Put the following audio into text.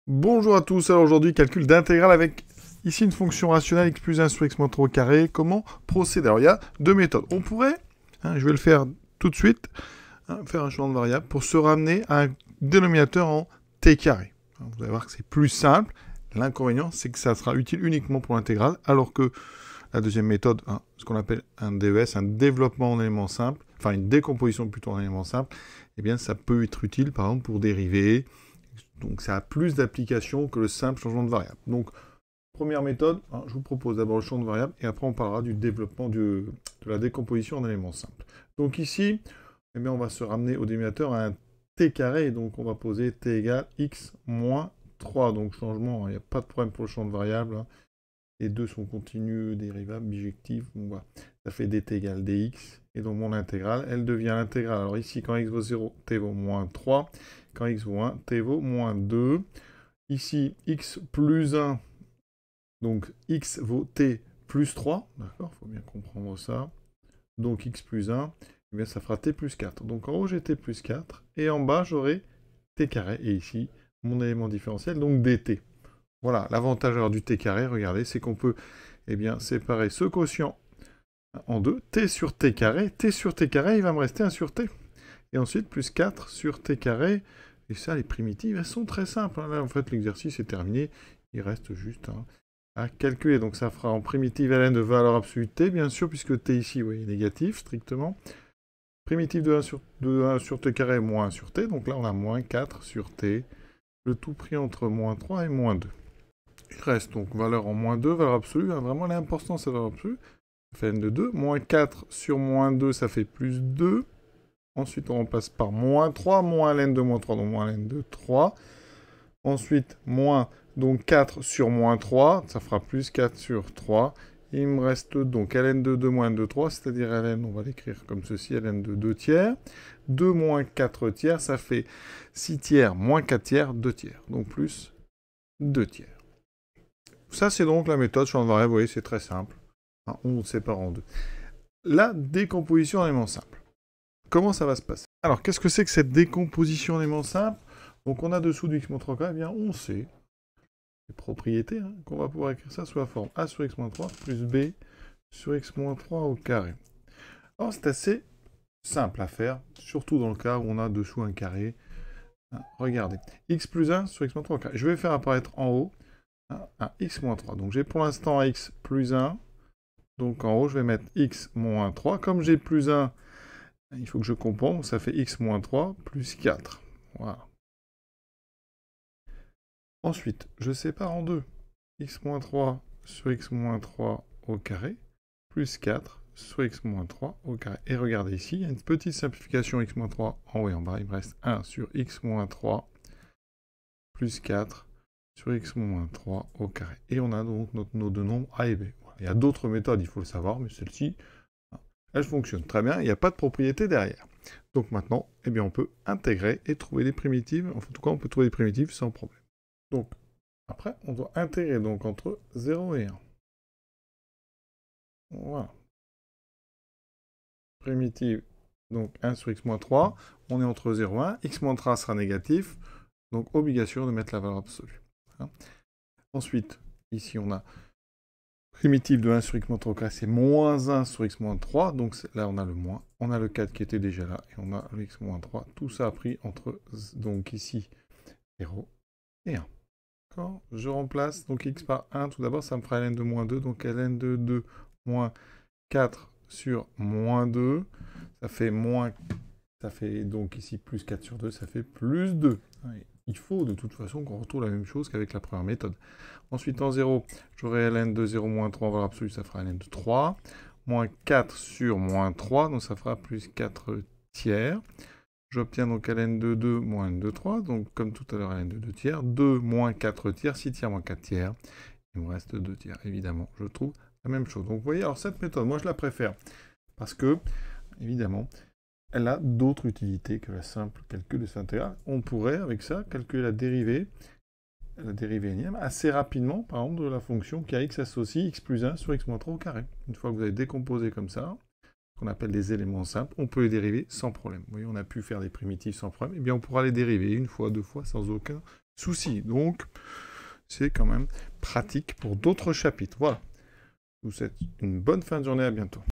Bonjour à tous, alors aujourd'hui calcul d'intégrale avec ici une fonction rationnelle x plus 1 sur x moins 3 au carré. Comment procéder? Alors il y a deux méthodes. On pourrait, je vais le faire tout de suite, faire un changement de variable pour se ramener à un dénominateur en t carré. Vous allez voir que c'est plus simple. L'inconvénient, c'est que ça sera utile uniquement pour l'intégrale, alors que la deuxième méthode, ce qu'on appelle un DES, un développement en éléments simples, enfin une décomposition plutôt en éléments simples, eh bien ça peut être utile par exemple pour dériver. Donc ça a plus d'applications que le simple changement de variable. Donc première méthode, je vous propose d'abord le changement de variable et après on parlera du développement de la décomposition en éléments simples. Donc ici, eh bien, on va se ramener au dénominateur à un t carré, donc on va poser t égale x moins 3. Donc changement, il n'y a pas de problème pour le champ de variable. Les deux sont continus, dérivables, bijectives. Donc voilà, ça fait dt égale dx. Et donc mon intégrale, elle devient l'intégrale. Alors ici, quand x vaut 0, t vaut moins 3. Quand x vaut 1, t vaut moins 2. Ici, x plus 1, donc x vaut t plus 3. D'accord, il faut bien comprendre ça. Donc x plus 1, eh bien, ça fera t plus 4. Donc en haut, j'ai t plus 4. Et en bas, j'aurai t carré. Et ici, mon élément différentiel, donc dt. Voilà, l'avantage du t carré, regardez, c'est qu'on peut séparer ce quotient en deux. T sur t carré, il va me rester 1 sur t. Et ensuite, plus 4 sur t carré. Et ça, les primitives, elles sont très simples. Là, en fait, l'exercice est terminé. Il reste juste à calculer. Donc, ça fera en primitive ln de valeur absolue de t, bien sûr, puisque t ici, vous voyez, est négatif, strictement. Primitive de 1 sur t carré, moins 1 sur t. Donc là, on a moins 4 sur t. Le tout pris entre moins 3 et moins 2. Il reste donc valeur en moins 2, valeur absolue. Vraiment, l'important, c'est la valeur absolue. Ça fait n de 2. Moins 4 sur moins 2, ça fait plus 2. Ensuite, on remplace par moins 3, moins ln de moins 3, donc moins ln de 3. Ensuite, moins donc 4 sur moins 3, ça fera plus 4 sur 3. Il me reste donc ln de 2 moins ln de 3, c'est-à-dire ln, on va l'écrire comme ceci, ln de 2 tiers. 2 moins 4 tiers, ça fait 6 tiers moins 4 tiers, 2 tiers. Donc plus 2 tiers. Ça, c'est donc la méthode champ de variable. Vous voyez, c'est très simple. On sépare en deux. La décomposition en éléments simples. Comment ça va se passer? Alors, qu'est-ce que c'est que cette décomposition en éléments simples? Donc, on a dessous du x-3, eh bien, on sait, les propriétés, qu'on va pouvoir écrire ça sous la forme a sur x-3 plus b sur x-3 au carré. Alors, c'est assez simple à faire, surtout dans le cas où on a dessous un carré. Regardez, x plus 1 sur x-3 au carré. Je vais faire apparaître en haut un x-3. Donc j'ai pour l'instant x plus 1. Donc en haut, je vais mettre x moins 3. Comme j'ai plus 1, il faut que je compense. Ça fait x moins 3 plus 4. Voilà. Ensuite, je sépare en deux. X moins 3 sur x moins 3 au carré, plus 4 sur x moins 3 au carré. Et regardez ici, il y a une petite simplification x moins 3 en haut et en bas. Il me reste 1 sur x moins 3 plus 4 sur x moins 3 au carré. Et on a donc nos deux nombres a et b. Voilà. Il y a d'autres méthodes, il faut le savoir, mais celle-ci, elle fonctionne très bien, il n'y a pas de propriété derrière. Donc maintenant, on peut intégrer et trouver des primitives. En tout cas, on peut trouver des primitives sans problème. Donc, après, on doit intégrer donc entre 0 et 1. Voilà. Primitive, donc 1 sur x moins 3. On est entre 0 et 1. X moins 3 sera négatif. Donc, obligation de mettre la valeur absolue. Ensuite, ici, on a primitive de 1 sur x moins 3 au carré, c'est moins 1 sur x moins 3. Donc là, on a le moins. On a le 4 qui était déjà là. Et on a le x moins 3. Tout ça pris entre, donc ici, 0 et 1. D'accord. Je remplace donc x par 1. Tout d'abord, ça me fera ln de moins 2. Donc ln de 2 moins 4 sur moins 2. Ça fait moins... Ça fait donc ici plus 4 sur 2. Ça fait plus 2. Il faut de toute façon qu'on retrouve la même chose qu'avec la première méthode. Ensuite, en 0, j'aurai ln de 0 moins 3 en valeur absolue, ça fera ln de 3. Moins 4 sur moins 3, donc ça fera plus 4 tiers. J'obtiens donc ln de 2 moins ln de 3, donc comme tout à l'heure, ln de 2 tiers. 2 moins 4 tiers, 6 tiers moins 4 tiers. Il me reste 2 tiers, évidemment. Je trouve la même chose. Donc vous voyez, alors cette méthode, moi je la préfère. Parce que, évidemment, elle a d'autres utilités que le simple calcul de cette intégrale. On pourrait, avec ça, calculer la dérivée énième, assez rapidement, par exemple, de la fonction qui a x associe x plus 1 sur x moins 3 au carré. Une fois que vous avez décomposé comme ça, qu'on appelle des éléments simples, on peut les dériver sans problème. Vous voyez, on a pu faire des primitives sans problème, et bien on pourra les dériver une fois, deux fois, sans aucun souci. Donc, c'est quand même pratique pour d'autres chapitres. Voilà. Je vous souhaite une bonne fin de journée, à bientôt.